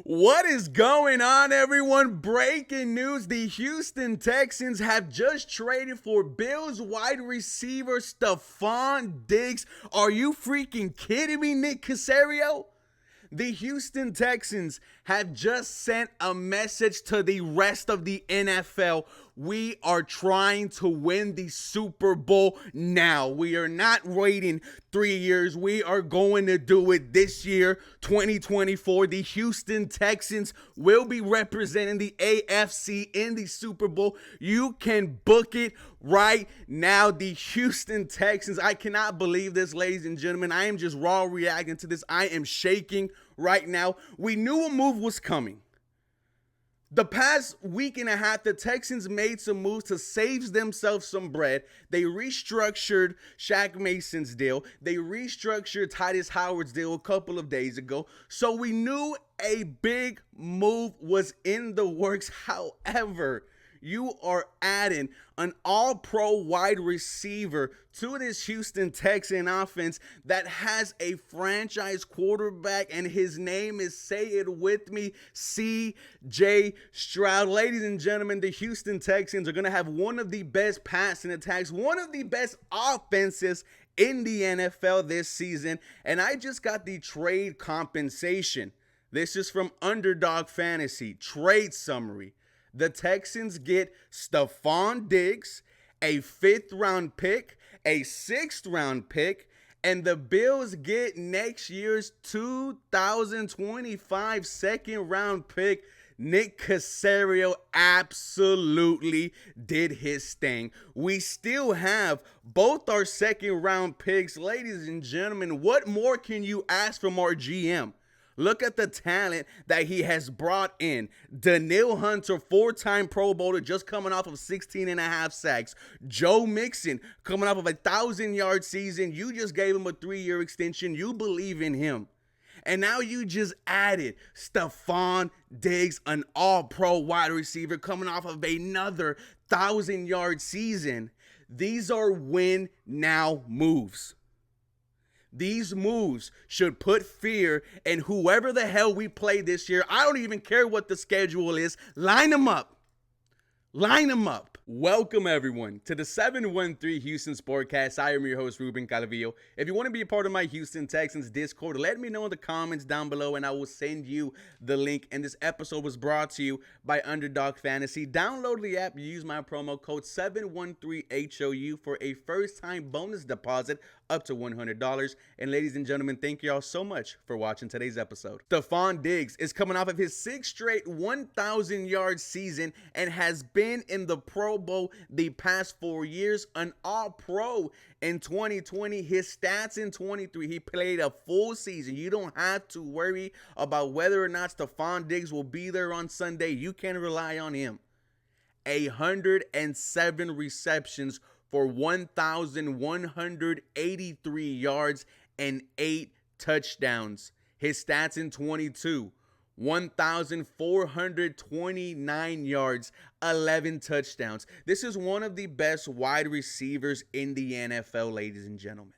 What is going on, everyone? Breaking news. The Houston Texans have just traded for Bills wide receiver Stefon Diggs. Are you freaking kidding me, Nick Caserio? The Houston Texans have just sent a message to the rest of the NFL. We are trying to win the Super Bowl now. We are not waiting 3 years. We are going to do it this year, 2024. The Houston Texans will be representing the AFC in the Super Bowl. You can book it right now. The Houston Texans. I cannot believe this, ladies and gentlemen. I am just raw reacting to this. I am shaking right now. We knew a move was coming. The past week and a half, the Texans made some moves to save themselves some bread. They restructured Shaq Mason's deal. They restructured Titus Howard's deal a couple of days ago. So we knew a big move was in the works. However, you are adding an all-pro wide receiver to this Houston Texan offense that has a franchise quarterback, and his name is, say it with me, C.J. Stroud. Ladies and gentlemen, the Houston Texans are going to have one of the best passing attacks, one of the best offenses in the NFL this season, and I just got the trade compensation. This is from Underdog Fantasy, trade summary. The Texans get Stefon Diggs, a 5th-round pick, a 6th-round pick, and the Bills get next year's 2025 2nd-round pick. Nick Caserio absolutely did his thing. We still have both our 2nd-round picks. Ladies and gentlemen, what more can you ask from our GM? Look at the talent that he has brought in. Danielle Hunter, 4-time Pro Bowler, just coming off of 16 and a half sacks. Joe Mixon, coming off of a 1,000-yard season. You just gave him a 3-year extension. You believe in him. And now you just added Stefon Diggs, an all-pro wide receiver, coming off of another 1,000-yard season. These are win-now moves. These moves should put fear in whoever the hell we play this year. I don't even care what the schedule is. Line them up. Line them up. Welcome, everyone, to the 713 Houston Sportcast. I am your host, Ruben Calavillo. If you want to be a part of my Houston Texans Discord, let me know in the comments down below, and I will send you the link. And this episode was brought to you by Underdog Fantasy. Download the app. Use my promo code 713HOU for a first-time bonus deposit up to $100. And ladies and gentlemen, thank you all so much for watching today's episode. Stefon Diggs is coming off of his 6th straight 1,000-yard season and has been in the Pro Bowl the past 4 years, an all-pro in 2020. His stats in 23, he played a full season. You don't have to worry about whether or not Stefon Diggs will be there on Sunday. You can rely on him. 107 receptions for 1,183 yards and 8 touchdowns. His stats in 22, 1,429 yards, 11 touchdowns. This is one of the best wide receivers in the NFL, ladies and gentlemen.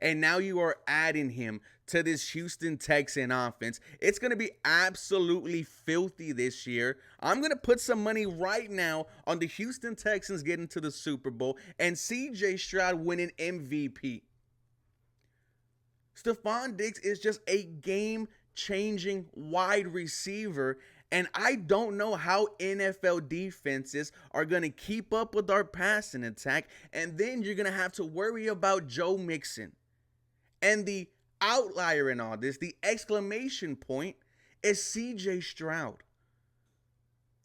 And now you are adding him to this Houston Texan offense. It's going to be absolutely filthy this year. I'm going to put some money right now on the Houston Texans getting to the Super Bowl and C.J. Stroud winning MVP. Stefon Diggs is just a game-changing wide receiver, and I don't know how NFL defenses are going to keep up with our passing attack, and then you're going to have to worry about Joe Mixon. And the outlier in all this, the exclamation point, is C.J. Stroud.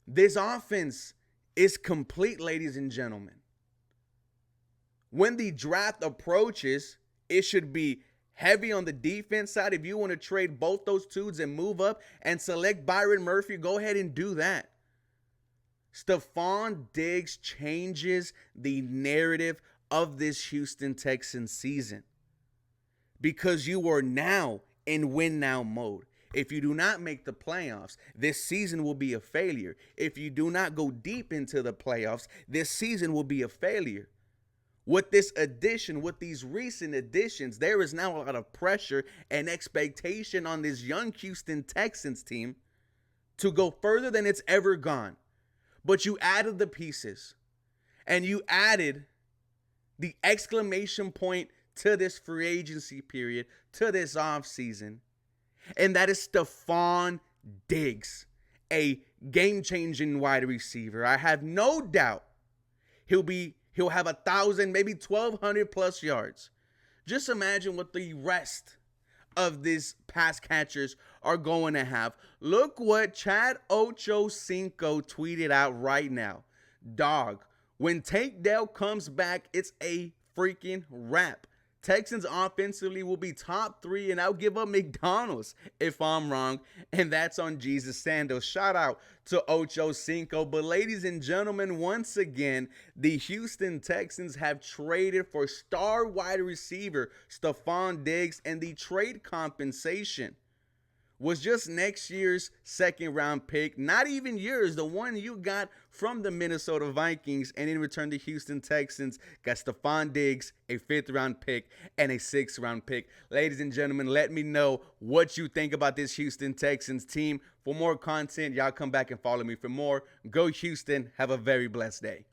This offense is complete, ladies and gentlemen. When the draft approaches, it should be heavy on the defense side. If you want to trade both those dudes and move up and select Byron Murphy, go ahead and do that. Stefon Diggs changes the narrative of this Houston Texans season, because you are now in win-now mode. If you do not make the playoffs, this season will be a failure. If you do not go deep into the playoffs, this season will be a failure. With this addition, with these recent additions, there is now a lot of pressure and expectation on this young Houston Texans team to go further than it's ever gone. But you added the pieces, and you added the exclamation point to this free agency period, to this offseason, and that is Stefon Diggs, a game-changing wide receiver. I have no doubt he'll have 1,000, maybe 1,200 plus yards. Just imagine what the rest of these pass catchers are going to have. Look what Chad Ochocinco tweeted out right now. Dog, when Tank Dell comes back, it's a freaking wrap. Texans offensively will be top 3, and I'll give up McDonald's if I'm wrong. And that's on Jesus Sandals. Shout out to Ochocinco. But ladies and gentlemen, once again, the Houston Texans have traded for star wide receiver Stefon Diggs, and the trade compensation was just next year's second-round pick. Not even yours, the one you got from the Minnesota Vikings. And in return, the Houston Texans got Stefon Diggs, a 5th-round pick, and a 6th-round pick. Ladies and gentlemen, let me know what you think about this Houston Texans team. For more content, y'all come back and follow me for more. Go Houston. Have a very blessed day.